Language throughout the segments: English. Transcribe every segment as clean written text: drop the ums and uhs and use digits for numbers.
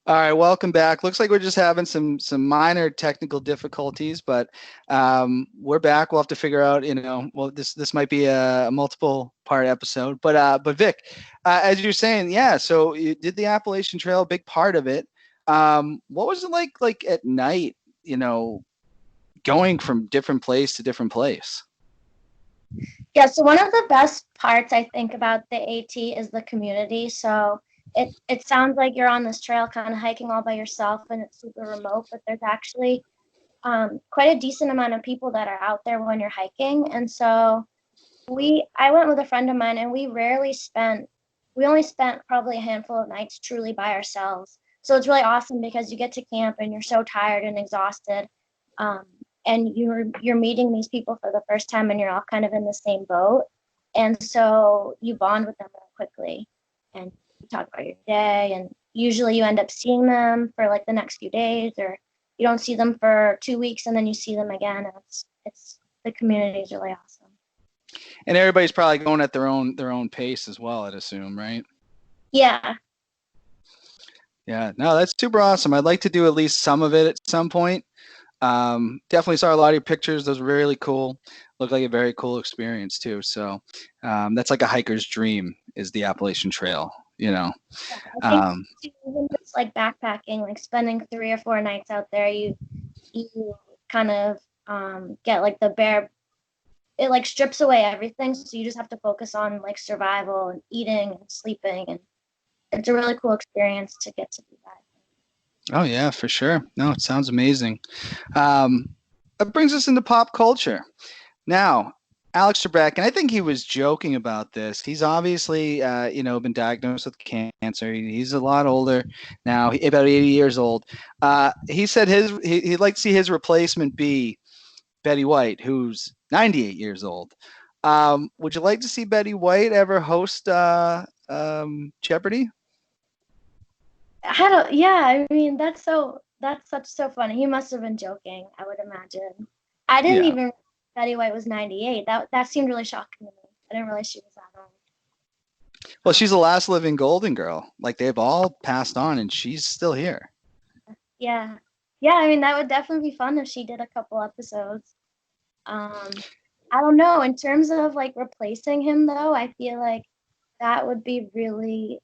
All right, welcome back. Looks like we're just having some minor technical difficulties, but we're back. We'll have to figure out, well, this might be a multiple part episode, but Vic, as you're saying, yeah. So you did the Appalachian Trail, a big part of it. What was it like at night? You know, going from different place to different place. Yeah, so one of the best parts I think about the AT is the community. So it sounds like you're on this trail kind of hiking all by yourself and it's super remote, but there's actually quite a decent amount of people that are out there when you're hiking. And so I went with a friend of mine and we only spent probably a handful of nights truly by ourselves. So it's really awesome because you get to camp and you're so tired and exhausted. Um, and you're meeting these people for the first time and you're all kind of in the same boat. And so you bond with them really quickly and you talk about your day, and usually you end up seeing them for like the next few days, or you don't see them for 2 weeks and then you see them again. And it's the community is really awesome. And everybody's probably going at their own pace as well, I'd assume, right? Yeah. Yeah, no, that's super awesome. I'd like to do at least some of it at some point. Definitely saw a lot of your pictures. Those were really cool. Looked like a very cool experience too. So that's like a hiker's dream, is the Appalachian Trail, you know. Yeah, I think Um, even just like backpacking, like spending 3 or 4 nights out there, you kind of get like the bare. It like strips away everything, so you just have to focus on like survival and eating and sleeping, and it's a really cool experience to get to do that. oh yeah, for sure. No, it sounds amazing. Um, that brings us into pop culture. Now, Alex Trebek, and I think he was joking about this. He's obviously, been diagnosed with cancer. He's a lot older now, about 80 years old. He said he'd like to see his replacement be Betty White, who's 98 years old. Would you like to see Betty White ever host Jeopardy? I don't. Yeah, I mean that's so funny. He must have been joking, I would imagine. I didn't Yeah. even Betty White was 98. That seemed really shocking to me. I didn't realize she was that old. Well, Um, she's the last living Golden Girl. Like they've all passed on, and she's still here. yeah, yeah. I mean, that would definitely be fun if she did a couple episodes. Um, I don't know. In terms of like replacing him, though, I feel like that would be really,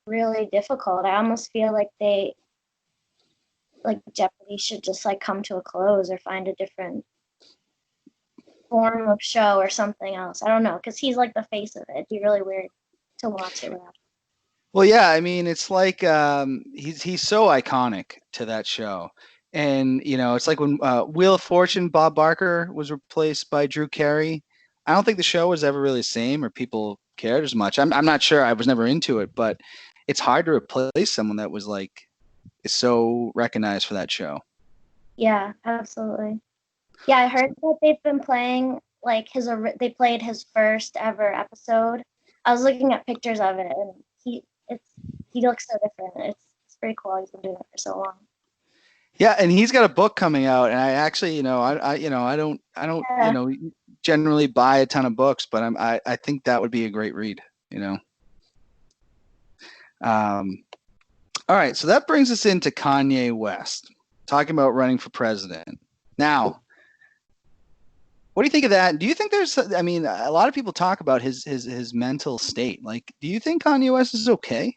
really difficult. I almost feel like like Jeopardy should just like come to a close or find a different form of show or something else. I don't know, because he's like the face of it. It'd be really weird to watch it without. Well, yeah, I mean, it's like he's so iconic to that show, and it's like when Wheel of Fortune, Bob Barker was replaced by Drew Carey. I don't think the show was ever really the same, or people cared as much. I'm not sure. I was never into it, but it's hard to replace someone that was like is so recognized for that show. Yeah, absolutely. Yeah, I heard that they've been playing like they played his first ever episode. I was looking at pictures of it, and he looks so different. It's pretty cool. He's been doing it for so long. Yeah, and he's got a book coming out, and I actually, I don't, Yeah. generally buy a ton of books, but I think that would be a great read. You know. Um, all right, so that brings us into Kanye West talking about running for president. Now, what do you think of that? Do you think there's? I mean, a lot of people talk about his mental state. Like, do you think Kanye West is okay?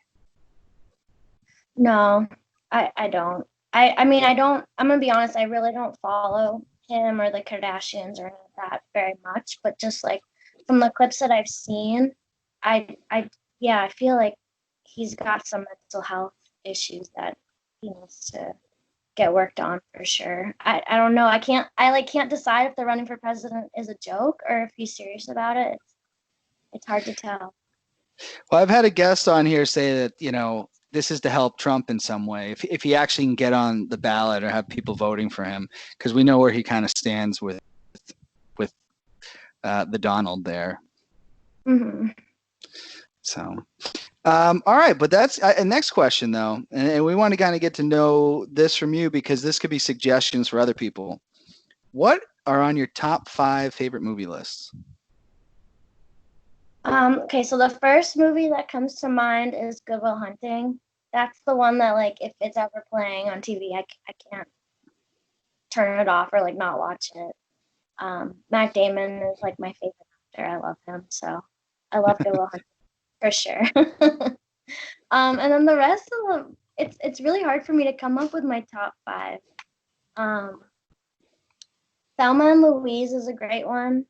No, I don't. I mean I don't. I'm gonna be honest. I really don't follow him or the Kardashians or any of that very much. But just like from the clips that I've seen, I yeah, I feel like he's got some mental health issues that he needs to get worked on for sure. I don't know. I can't decide if the running for president is a joke or if he's serious about it. It's hard to tell. Well, I've had a guest on here say that this is to help Trump in some way, if he actually can get on the ballot or have people voting for him, because we know where he kind of stands with the Donald there. Hmm. So. All right, but that's next question though, and we want to kind of get to know this from you because this could be suggestions for other people. What are on your top 5 favorite movie lists? Okay, so the first movie that comes to mind is Good Will Hunting. That's the one that like if it's ever playing on TV, I can't turn it off or like not watch it. Matt Damon is like my favorite actor. I love him, so I love Good Will Hunting for sure. And then the rest of them, it's really hard for me to come up with my top five. Um, Thelma and Louise is a great one.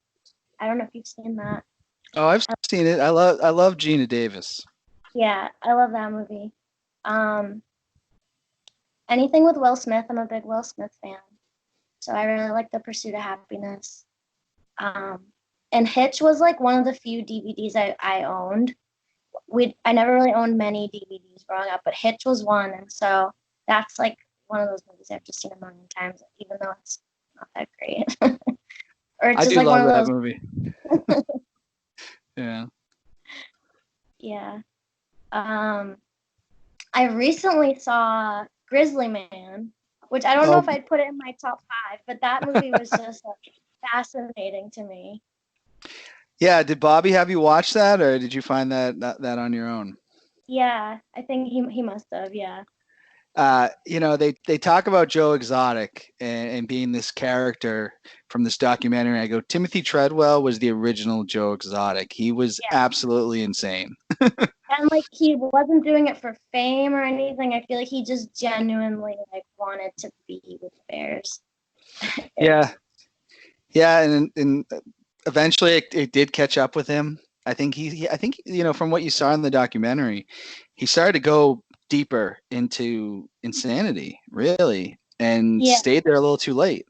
I don't know if you've seen that. Oh, I've seen it. I love Gina Davis. Yeah, I love that movie. Um, Anything with Will Smith, I'm a big Will Smith fan. So I really like The Pursuit of Happiness. Um, and Hitch was like one of the few DVDs I owned. I never really owned many DVDs growing up, but Hitch was one, and so that's like one of those movies I've just seen a million times, even though it's not that great. Or it's I just do like one love of that those. movie. Yeah. Yeah. Um, I recently saw Grizzly Man, which I don't know Oh, if I'd put it in my top five, but that movie was just like, fascinating to me. yeah. Did Bobby have you watch that, or did you find that on your own? Yeah, I think he must have. Yeah. They talk about Joe Exotic and being this character from this documentary. I go, Timothy Treadwell was the original Joe Exotic. He was Yeah. absolutely insane. And like he wasn't doing it for fame or anything. I feel like he just genuinely like wanted to be with bears. Yeah, yeah, and eventually it did catch up with him. I think from what you saw in the documentary, he started to go deeper into insanity, really, and Yeah. stayed there a little too late.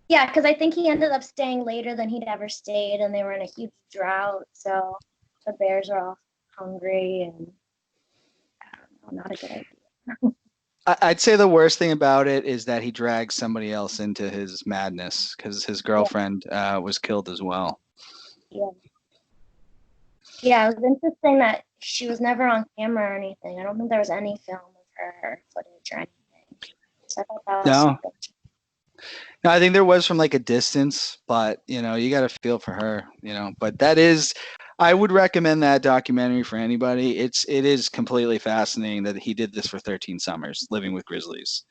Yeah, because I think he ended up staying later than he'd ever stayed, and they were in a huge drought, so the bears are all hungry, and I don't know, not a good idea. I'd say the worst thing about it is that he dragged somebody else into his madness because his Yeah, girlfriend was killed as well. yeah, yeah. It was interesting that she was never on camera or anything. I don't think there was any film of her footage or anything. So I thought that was No, super. no, I think there was from like a distance, but you got to feel for her, But that is, I would recommend that documentary for anybody. It is completely fascinating that he did this for 13 summers, living with grizzlies.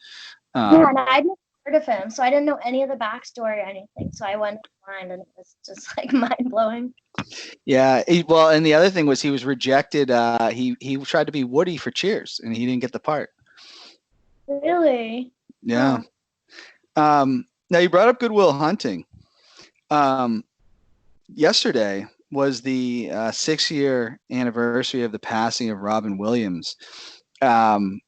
Yeah, and Um, I'd never heard of him, so I didn't know any of the backstory or anything. So I went blind, and it was just like mind blowing. yeah, well, and the other thing was he was rejected. He tried to be Woody for Cheers, and he didn't get the part. Really? Yeah. Huh. Now you brought up Good Will Hunting. Um, Yesterday was the 6-year anniversary of the passing of Robin Williams, um,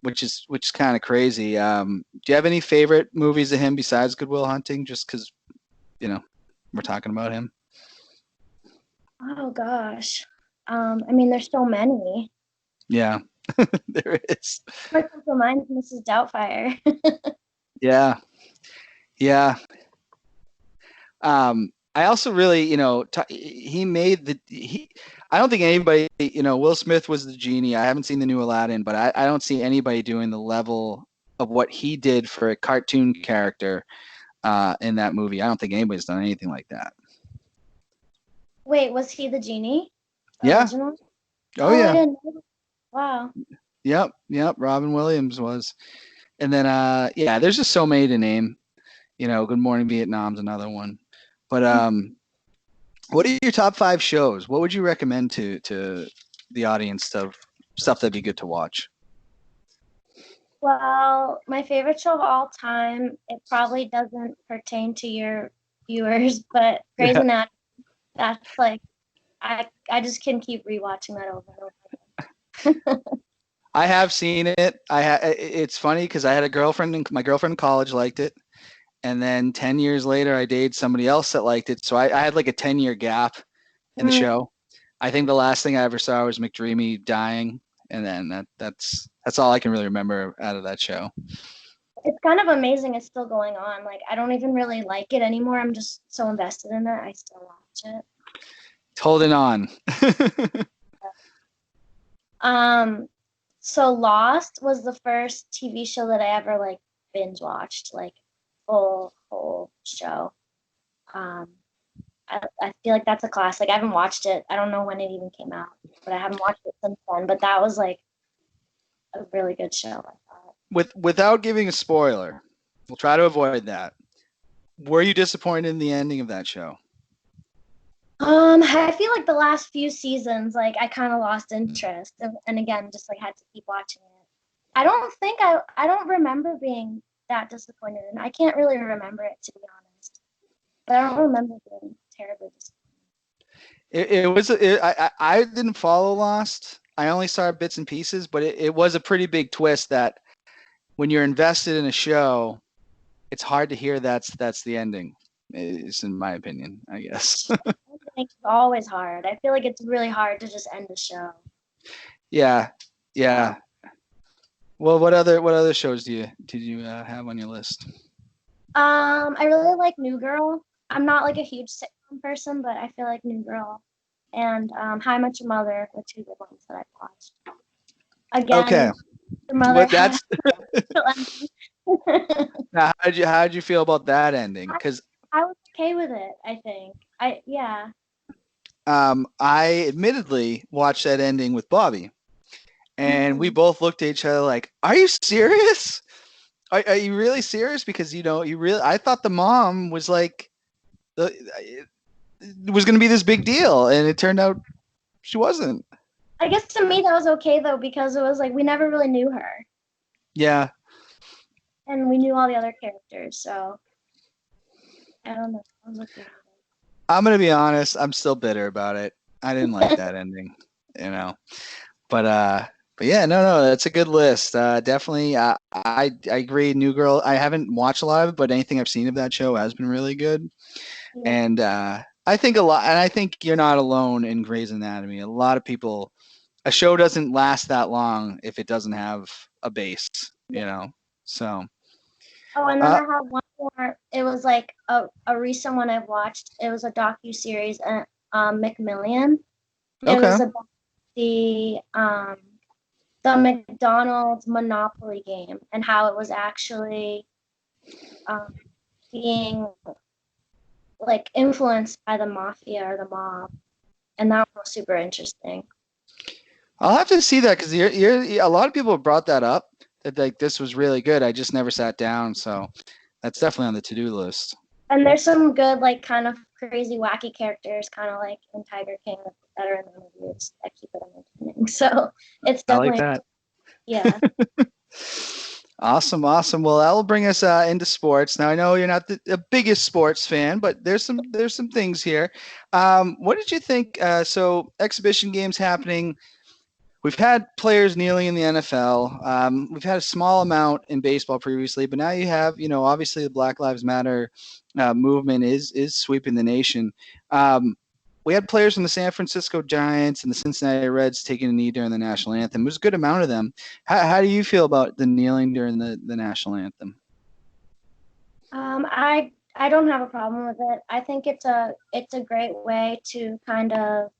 which is kind of crazy. Do you have any favorite movies of him besides Good Will Hunting? Just because you know we're talking about him. Oh gosh. I mean, there's so many. Yeah, there is. What comes to mind is Mrs. Doubtfire. Yeah, yeah. I also really, he made he. I don't think anybody, Will Smith was the genie. I haven't seen the new Aladdin, but I don't see anybody doing the level of what he did for a cartoon character in that movie. I don't think anybody's done anything like that. Wait, was he the genie? Yeah. Original? Oh Oh, I yeah. didn't know. Wow. Yep. Yep. Robin Williams was, and then yeah, there's just so many to name. Good Morning Vietnam's another one, but what are your top 5 shows? What would you recommend to the audience of stuff that'd be good to watch? Well, my favorite show of all time, it probably doesn't pertain to your viewers, but Grey's Yeah. Anatomy, that's like I just can keep rewatching that over and over. I have seen it. It's funny because I had a girlfriend, and my girlfriend in college liked it, and then 10 years later, I dated somebody else that liked it. So I had like a 10-year gap in the Mm, show. I think the last thing I ever saw was McDreamy dying, and then that's all I can really remember out of that show. it's kind of amazing it's still going on. Like I don't even really like it anymore. I'm just so invested in it. I still watch it. It's holding on. Um, so Lost was the first TV show that I ever like binge watched, like full whole show. Um, I feel like that's a classic. I haven't watched it. I don't know when it even came out, but I haven't watched it since then. But that was like a really good show, I thought. Without giving a spoiler, we'll try to avoid that. Were you disappointed in the ending of that show? I feel like the last few seasons, like I kind of lost interest, and again, just like had to keep watching it. I don't remember being that disappointed, and I can't really remember it, to be honest. But I don't remember being terribly disappointed. I didn't follow Lost. I only saw bits and pieces, but it was a pretty big twist that when you're invested in a show, it's hard to hear that's the ending. Is in my opinion, I guess. It's always hard. I feel like it's really hard to just end a show. Yeah, yeah. Well, what other shows did you have on your list? I really like New Girl. I'm not like a huge sitcom person, but I feel like New Girl and How I Met Your Mother were two good ones that I've watched. Okay, Again, your mother but had that's now, how'd you feel about that ending? Because I was okay with it, I think. Yeah. I admittedly watched that ending with Bobby, and we both looked at each other like, "Are you serious? Are you really serious?" Because you really, I thought the mom was like it was going to be this big deal, and it turned out she wasn't. I guess to me that was okay though, because it was like we never really knew her. Yeah. And we knew all the other characters, so I don't know. I was okay with it. I'm gonna be honest. I'm still bitter about it. I didn't like that ending, you know. But yeah, no, that's a good list. Definitely, I agree. New Girl. I haven't watched a lot of it, but anything I've seen of that show has been really good. Yeah. And I think a lot. And I think you're not alone in Grey's Anatomy. A lot of people. A show doesn't last that long if it doesn't have a base. You know. So. Oh, and then Uh, I have one more. It was like a recent one I've watched. It was a docu-series, McMillion. It okay. was about the McDonald's Monopoly game and how it was actually um, being like influenced by the mafia or the mob, and that was super interesting. I'll have to see that because a lot of people have brought that up that like this was really good. I just never sat down, so that's definitely on the to-do list. And there's some good, like, kind of crazy, wacky characters, kind of like in Tiger King, that are in the movies that keep it entertaining. So it's I like definitely, that. yeah. Awesome. Well, that'll bring us into sports. Now I know you're not the biggest sports fan, but there's some things here. What did you think? So exhibition games happening. We've had players kneeling in the NFL. We've had a small amount in baseball previously, but now you have, obviously the Black Lives Matter movement is sweeping the nation. We had players from the San Francisco Giants and the Cincinnati Reds taking a knee during the national anthem. It was a good amount of them. How do you feel about the kneeling during the national anthem? I don't have a problem with it. I think it's a great way to kind of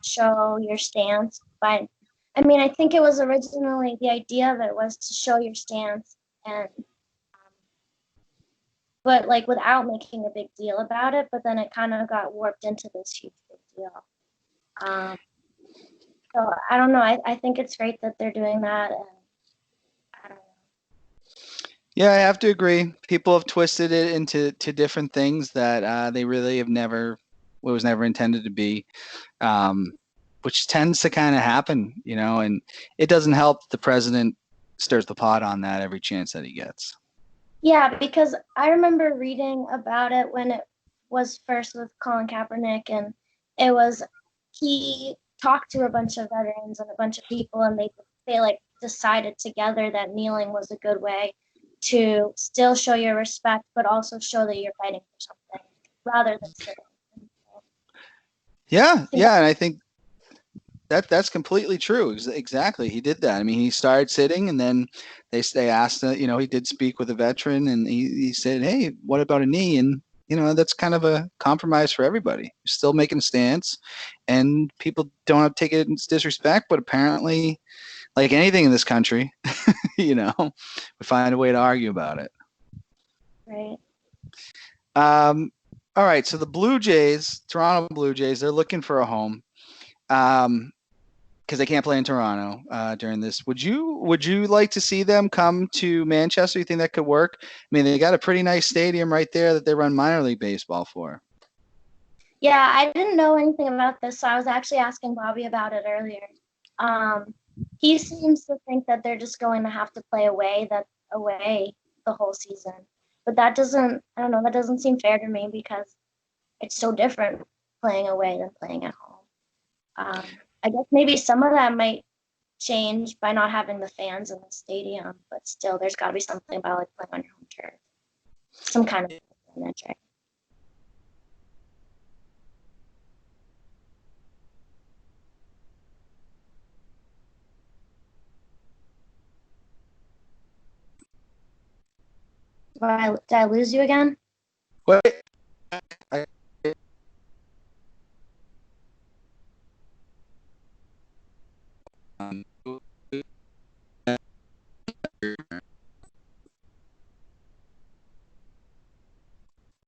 show your stance. By, I mean, I think it was originally the idea of it was to show your stance, and but like without making a big deal about it. But then it kind of got warped into this huge big deal. Um, so I don't know. I think it's great that they're doing that, and I don't know. Yeah, I have to agree. People have twisted it into different things that they really have never, what was never intended to be, um, which tends to kind of happen, and it doesn't help the president stirs the pot on that every chance that he gets. Yeah, because I remember reading about it when it was first with Colin Kaepernick, and it was he talked to a bunch of veterans and a bunch of people, and they like decided together that kneeling was a good way to still show your respect, but also show that you're fighting for something rather than sitting. Yeah, yeah, and I think that's completely true. Exactly, he did that. I mean, he started sitting, and then they asked, he did speak with a veteran, and he said, "Hey, what about a knee?" And that's kind of a compromise for everybody. You're still making a stance, and people don't have to take it as disrespect, but apparently, like anything in this country, we find a way to argue about it. Right. All right, so the Blue Jays, Toronto Blue Jays, they're looking for a home. Um, because they can't play in Toronto during this. Would you like to see them come to Manchester? You think that could work? I mean, they got a pretty nice stadium right there that they run minor league baseball for. Yeah, I didn't know anything about this, so I was actually asking Bobby about it earlier. Um, he seems to think that they're just going to have to play away the whole season. But that doesn't, I don't know, that doesn't seem fair to me because it's so different playing away than playing at home. I guess maybe some of that might change by not having the fans in the stadium, but still, there's got to be something about like playing on your home turf, some kind of advantage, right? Did I lose you again? Wait, I, um,